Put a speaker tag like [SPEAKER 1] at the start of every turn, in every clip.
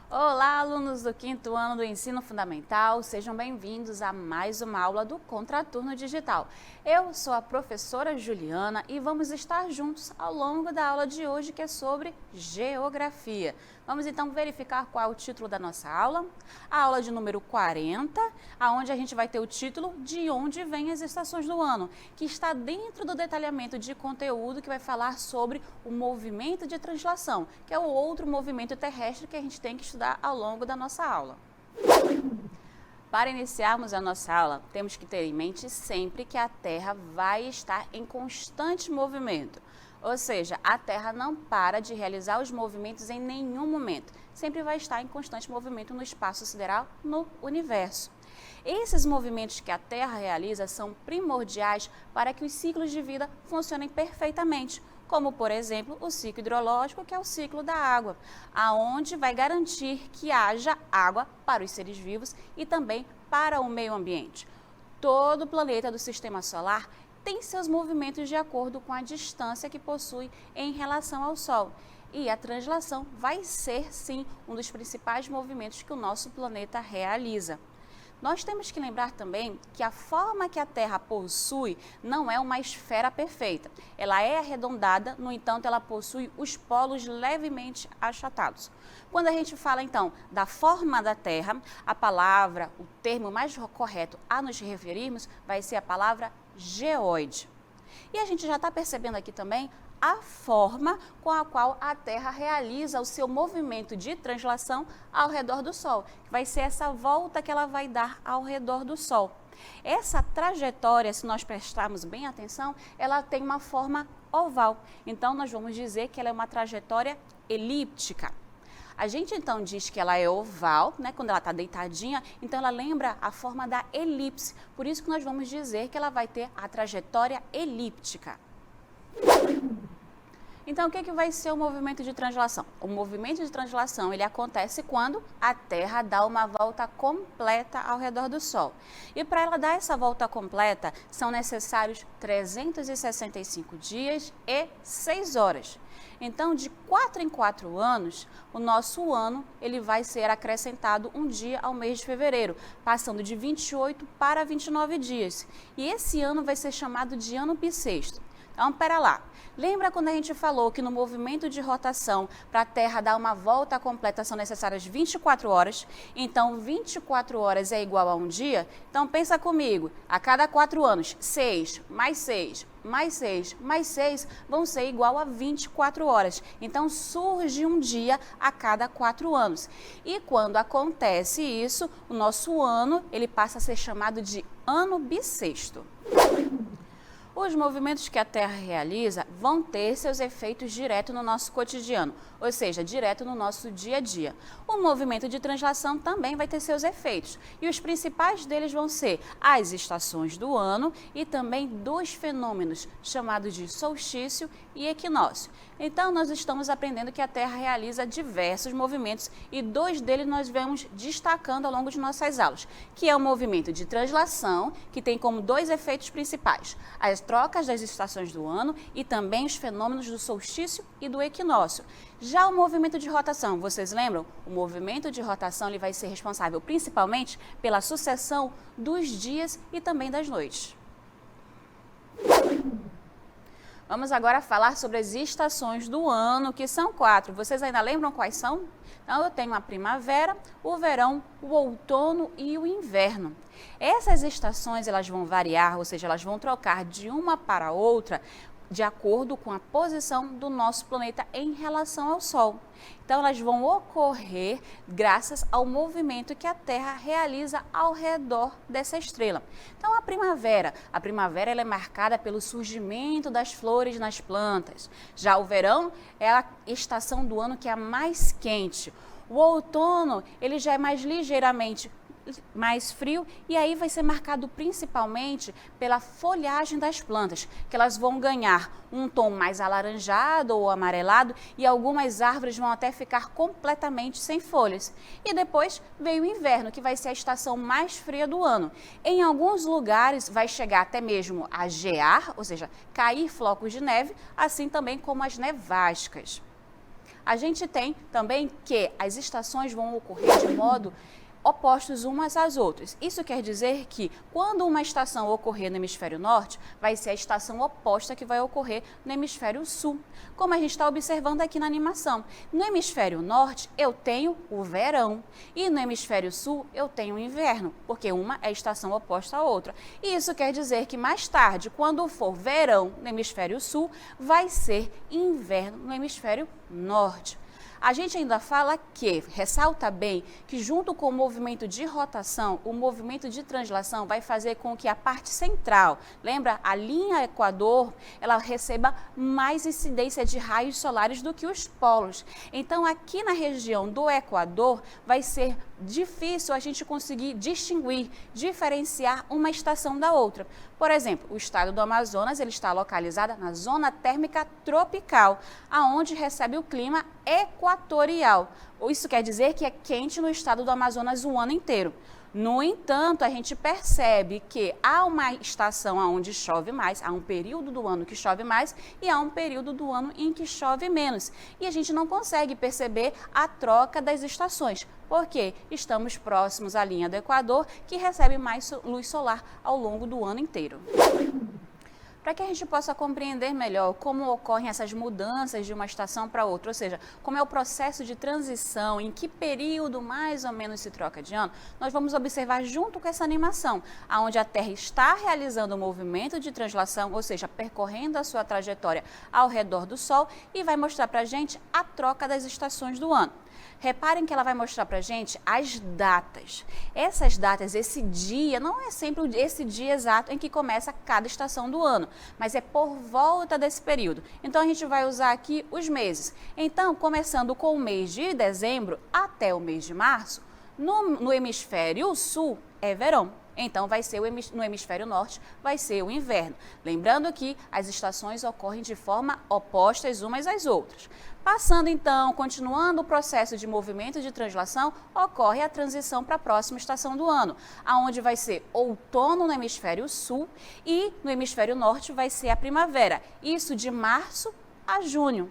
[SPEAKER 1] Olá, alunos do 5º ano do Ensino Fundamental, sejam bem-vindos a mais uma aula do Contraturno Digital. Eu sou a professora Juliana e vamos estar juntos ao longo da aula de hoje, que é sobre Geografia. Vamos então verificar qual é o título da nossa aula. A aula de número 40, onde a gente vai ter o título De Onde Vêm as Estações do Ano, que está dentro do detalhamento de conteúdo que vai falar sobre o movimento de translação, que é o outro movimento terrestre que a gente tem que estudar ao longo da nossa aula. Para iniciarmos a nossa aula, temos que ter em mente sempre que a Terra vai estar em constante movimento. Ou seja, a Terra não para de realizar os movimentos em nenhum momento. Sempre vai estar em constante movimento no espaço sideral, no universo. Esses movimentos que a Terra realiza são primordiais para que os ciclos de vida funcionem perfeitamente, como, por exemplo, o ciclo hidrológico, que é o ciclo da água, aonde vai garantir que haja água para os seres vivos e também para o meio ambiente. Todo planeta do Sistema Solar tem seus movimentos de acordo com a distância que possui em relação ao Sol. E a translação vai ser, sim, um dos principais movimentos que o nosso planeta realiza. Nós temos que lembrar também que a forma que a Terra possui não é uma esfera perfeita. Ela é arredondada, no entanto, ela possui os polos levemente achatados. Quando a gente fala, então, da forma da Terra, a palavra, o termo mais correto a nos referirmos vai ser a palavra geóide. E a gente já está percebendo aqui também a forma com a qual a Terra realiza o seu movimento de translação ao redor do Sol, que vai ser essa volta que ela vai dar ao redor do Sol. Essa trajetória, se nós prestarmos bem atenção, ela tem uma forma oval. Então, nós vamos dizer que ela é uma trajetória elíptica. A gente então diz que ela é oval, né, quando ela está deitadinha, então ela lembra a forma da elipse. Por isso que nós vamos dizer que ela vai ter a trajetória elíptica. Então, o que vai ser o movimento de translação? O movimento de translação ele acontece quando a Terra dá uma volta completa ao redor do Sol. E para ela dar essa volta completa, são necessários 365 dias e 6 horas. Então, de 4 em 4 anos, o nosso ano ele vai ser acrescentado um dia ao mês de fevereiro, passando de 28 para 29 dias. E esse ano vai ser chamado de ano bissexto. Então, pera lá. Lembra quando a gente falou que no movimento de rotação, para a Terra dar uma volta completa, são necessárias 24 horas? Então, 24 horas é igual a um dia? Então, pensa comigo. A cada 4 anos, 6 mais 6 mais 6 mais 6 vão ser igual a 24 horas. Então, surge um dia a cada 4 anos. E quando acontece isso, o nosso ano ele passa a ser chamado de ano bissexto. Os movimentos que a Terra realiza vão ter seus efeitos direto no nosso cotidiano, ou seja, direto no nosso dia a dia. O movimento de translação também vai ter seus efeitos, e os principais deles vão ser as estações do ano e também dois fenômenos chamados de solstício e equinócio. Então, nós estamos aprendendo que a Terra realiza diversos movimentos e dois deles nós vamos destacando ao longo de nossas aulas, que é o movimento de translação, que tem como dois efeitos principais: as trocas das estações do ano e também os fenômenos do solstício e do equinócio. Já o movimento de rotação, vocês lembram? O movimento de rotação ele vai ser responsável principalmente pela sucessão dos dias e também das noites. Vamos agora falar sobre as estações do ano, que são 4. Vocês ainda lembram quais são? Então, eu tenho a primavera, o verão, o outono e o inverno. Essas estações elas vão variar, ou seja, elas vão trocar de uma para outra de acordo com a posição do nosso planeta em relação ao Sol. Então, elas vão ocorrer graças ao movimento que a Terra realiza ao redor dessa estrela. Então, a primavera ela é marcada pelo surgimento das flores nas plantas. Já o verão é a estação do ano que é a mais quente. O outono, ele já é mais ligeiramente mais frio e aí vai ser marcado principalmente pela folhagem das plantas, que elas vão ganhar um tom mais alaranjado ou amarelado e algumas árvores vão até ficar completamente sem folhas. E depois veio o inverno, que vai ser a estação mais fria do ano. Em alguns lugares vai chegar até mesmo a gear, ou seja, cair flocos de neve, assim também como as nevascas. A gente tem também que as estações vão ocorrer de modo opostos umas às outras. Isso quer dizer que quando uma estação ocorrer no hemisfério norte, vai ser a estação oposta que vai ocorrer no hemisfério sul, como a gente está observando aqui na animação. No hemisfério norte, eu tenho o verão e no hemisfério sul, eu tenho o inverno, porque uma é a estação oposta à outra. E isso quer dizer que mais tarde, quando for verão no hemisfério sul, vai ser inverno no hemisfério norte. A gente ainda fala que, ressalta bem, que junto com o movimento de rotação, o movimento de translação vai fazer com que a parte central, lembra, a linha Equador, ela receba mais incidência de raios solares do que os polos. Então, aqui na região do Equador, vai ser difícil a gente conseguir distinguir, diferenciar uma estação da outra. Por exemplo, o estado do Amazonas, ele está localizado na zona térmica tropical, aonde recebe o clima equatorial. Isso quer dizer que é quente no estado do Amazonas o ano inteiro. No entanto, a gente percebe que há uma estação onde chove mais, há um período do ano que chove mais e há um período do ano em que chove menos. E a gente não consegue perceber a troca das estações, porque estamos próximos à linha do Equador, que recebe mais luz solar ao longo do ano inteiro. Para que a gente possa compreender melhor como ocorrem essas mudanças de uma estação para outra, ou seja, como é o processo de transição, em que período mais ou menos se troca de ano, nós vamos observar junto com essa animação, onde a Terra está realizando o movimento de translação, ou seja, percorrendo a sua trajetória ao redor do Sol e vai mostrar para a gente a troca das estações do ano. Reparem que ela vai mostrar para a gente as datas. Essas datas, esse dia, não é sempre esse dia exato em que começa cada estação do ano, mas é por volta desse período. Então, a gente vai usar aqui os meses. Então, começando com o mês de dezembro até o mês de março, no hemisfério sul é verão. Então, vai ser no hemisfério norte, vai ser o inverno. Lembrando que as estações ocorrem de forma opostas umas às outras. Passando então, continuando o processo de movimento de translação, ocorre a transição para a próxima estação do ano, aonde vai ser outono no hemisfério sul e no hemisfério norte vai ser a primavera. Isso de março a junho.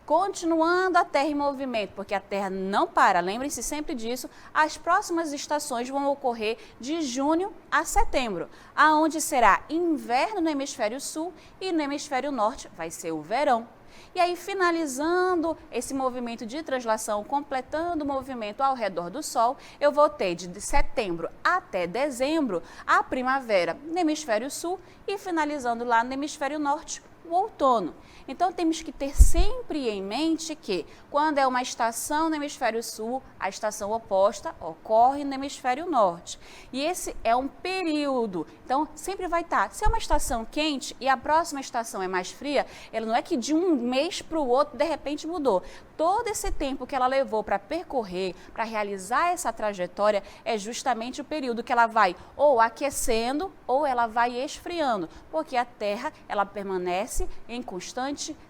[SPEAKER 1] Continuando a Terra em movimento, porque a Terra não para, lembrem-se sempre disso, as próximas estações vão ocorrer de junho a setembro, aonde será inverno no hemisfério sul e no hemisfério norte vai ser o verão. E aí, finalizando esse movimento de translação, completando o movimento ao redor do Sol, eu vou ter de setembro até dezembro a primavera no hemisfério sul e finalizando lá no hemisfério norte, o outono. Então, temos que ter sempre em mente que, quando é uma estação no hemisfério sul, a estação oposta ocorre no hemisfério norte. E esse é um período. Então, sempre vai estar. Se é uma estação quente e a próxima estação é mais fria, ela não é que de um mês para o outro, de repente, mudou. Todo esse tempo que ela levou para percorrer, para realizar essa trajetória, é justamente o período que ela vai ou aquecendo ou ela vai esfriando, porque a Terra, ela permanece em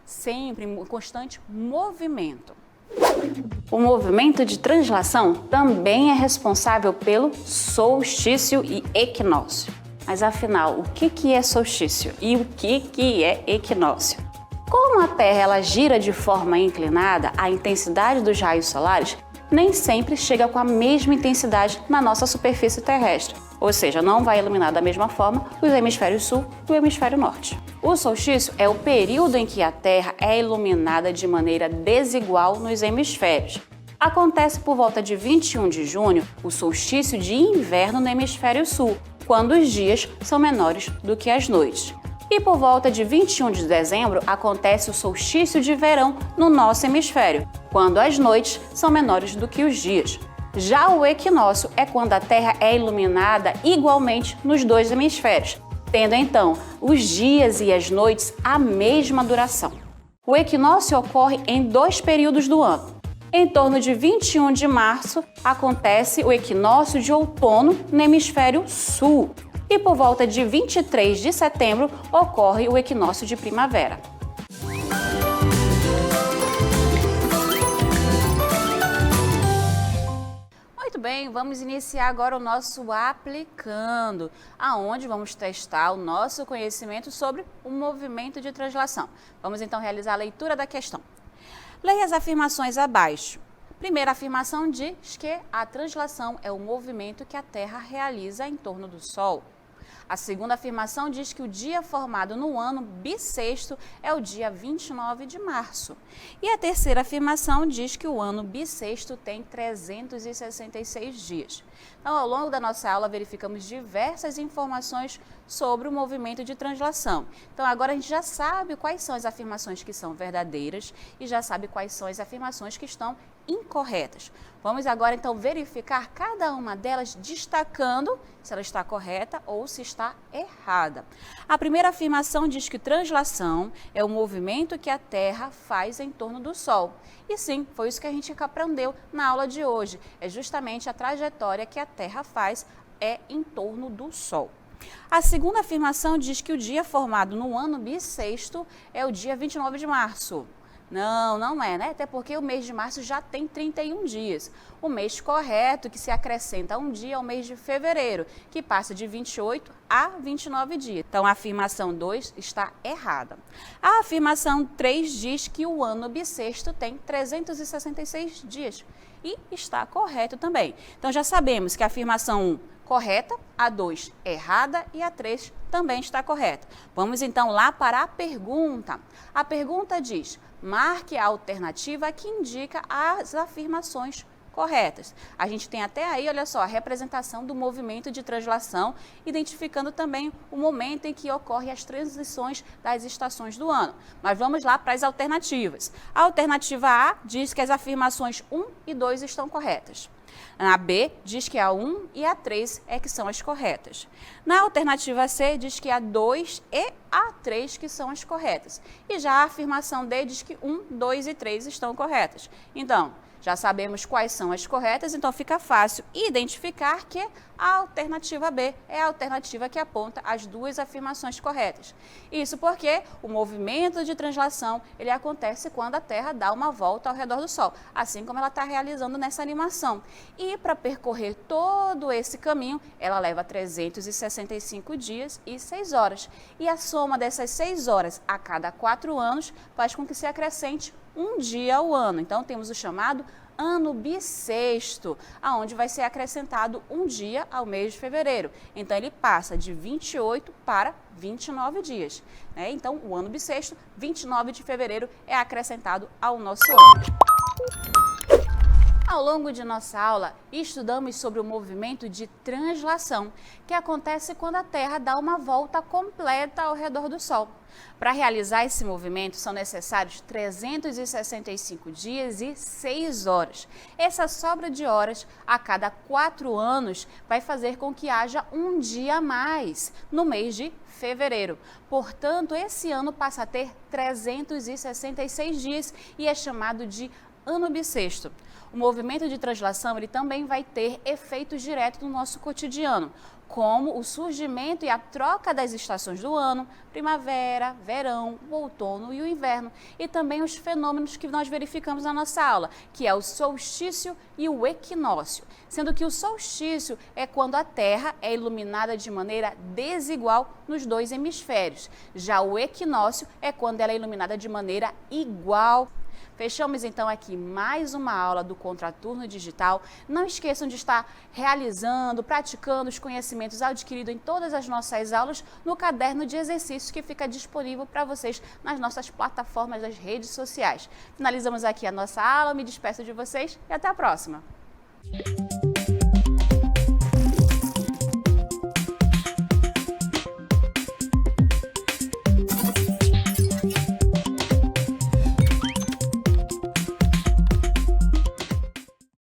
[SPEAKER 1] sempre em constante movimento. O movimento de translação também é responsável pelo solstício e equinócio. Mas afinal, o que é solstício e o que é equinócio? Como a Terra ela gira de forma inclinada, a intensidade dos raios solares nem sempre chega com a mesma intensidade na nossa superfície terrestre. Ou seja, não vai iluminar da mesma forma os hemisférios sul e o hemisfério norte. O solstício é o período em que a Terra é iluminada de maneira desigual nos hemisférios. Acontece por volta de 21 de junho, o solstício de inverno no hemisfério sul, quando os dias são menores do que as noites. E por volta de 21 de dezembro acontece o solstício de verão no nosso hemisfério, quando as noites são menores do que os dias. Já o equinócio é quando a Terra é iluminada igualmente nos dois hemisférios, tendo então os dias e as noites a mesma duração. O equinócio ocorre em 2 períodos do ano. Em torno de 21 de março, acontece o equinócio de outono no hemisfério sul. E por volta de 23 de setembro, ocorre o equinócio de primavera. Muito bem, vamos iniciar agora o nosso Aplicando, aonde vamos testar o nosso conhecimento sobre o movimento de translação. Vamos então realizar a leitura da questão. Leia as afirmações abaixo. Primeira afirmação diz que a translação é o movimento que a Terra realiza em torno do Sol. A segunda afirmação diz que o dia formado no ano bissexto é o dia 29 de março. E a terceira afirmação diz que o ano bissexto tem 366 dias. Então, ao longo da nossa aula, verificamos diversas informações sobre o movimento de translação. Então, agora a gente já sabe quais são as afirmações que são verdadeiras e já sabe quais são as afirmações que estão incorretas. Vamos agora, então, verificar cada uma delas, destacando se ela está correta ou se está errada. A primeira afirmação diz que translação é o movimento que a Terra faz em torno do Sol. E sim, foi isso que a gente aprendeu na aula de hoje. É justamente a trajetória que a Terra faz em torno do Sol. A segunda afirmação diz que o dia formado no ano bissexto é o dia 29 de março. Não é, né? Até porque o mês de março já tem 31 dias. O mês correto que se acrescenta um dia é o mês de fevereiro, que passa de 28 a 29 dias. Então, a afirmação 2 está errada. A afirmação 3 diz que o ano bissexto tem 366 dias e está correto também. Então, já sabemos que a afirmação 1 correta, a 2 errada e a 3 também está correta. Vamos então lá para a pergunta. A pergunta diz: marque a alternativa que indica as afirmações corretas. A gente tem até aí, olha só, a representação do movimento de translação, identificando também o momento em que ocorrem as transições das estações do ano. Mas vamos lá para as alternativas. A alternativa A diz que as afirmações 1 e 2 estão corretas. A B diz que a 1 e a 3 é que são as corretas. Na alternativa C diz que a 2 e a 3 que são as corretas. E já a afirmação D diz que 1, 2 e 3 estão corretas. Então, já sabemos quais são as corretas, então fica fácil identificar que a alternativa B é a alternativa que aponta as duas afirmações corretas. Isso porque o movimento de translação ele acontece quando a Terra dá uma volta ao redor do Sol, assim como ela está realizando nessa animação. E para percorrer todo esse caminho, ela leva 365 dias e 6 horas. E a soma dessas 6 horas a cada 4 anos faz com que se acrescente um dia ao ano. Então, temos o chamado ano bissexto, aonde vai ser acrescentado um dia ao mês de fevereiro. Então, ele passa de 28 para 29 dias. Né? Então, o ano bissexto, 29 de fevereiro, é acrescentado ao nosso ano. Ao longo de nossa aula, estudamos sobre o movimento de translação, que acontece quando a Terra dá uma volta completa ao redor do Sol. Para realizar esse movimento, são necessários 365 dias e 6 horas. Essa sobra de horas, a cada 4 anos, vai fazer com que haja um dia a mais no mês de fevereiro. Portanto, esse ano passa a ter 366 dias e é chamado de ano bissexto. O movimento de translação ele também vai ter efeitos diretos no nosso cotidiano, como o surgimento e a troca das estações do ano, primavera, verão, o outono e o inverno, e também os fenômenos que nós verificamos na nossa aula, que é o solstício e o equinócio, sendo que o solstício é quando a Terra é iluminada de maneira desigual nos dois hemisférios, já o equinócio é quando ela é iluminada de maneira igual. Fechamos então aqui mais uma aula do Contraturno Digital. Não esqueçam de estar realizando, praticando os conhecimentos adquiridos em todas as nossas aulas no caderno de exercícios que fica disponível para vocês nas nossas plataformas das redes sociais. Finalizamos aqui a nossa aula, me despeço de vocês e até a próxima!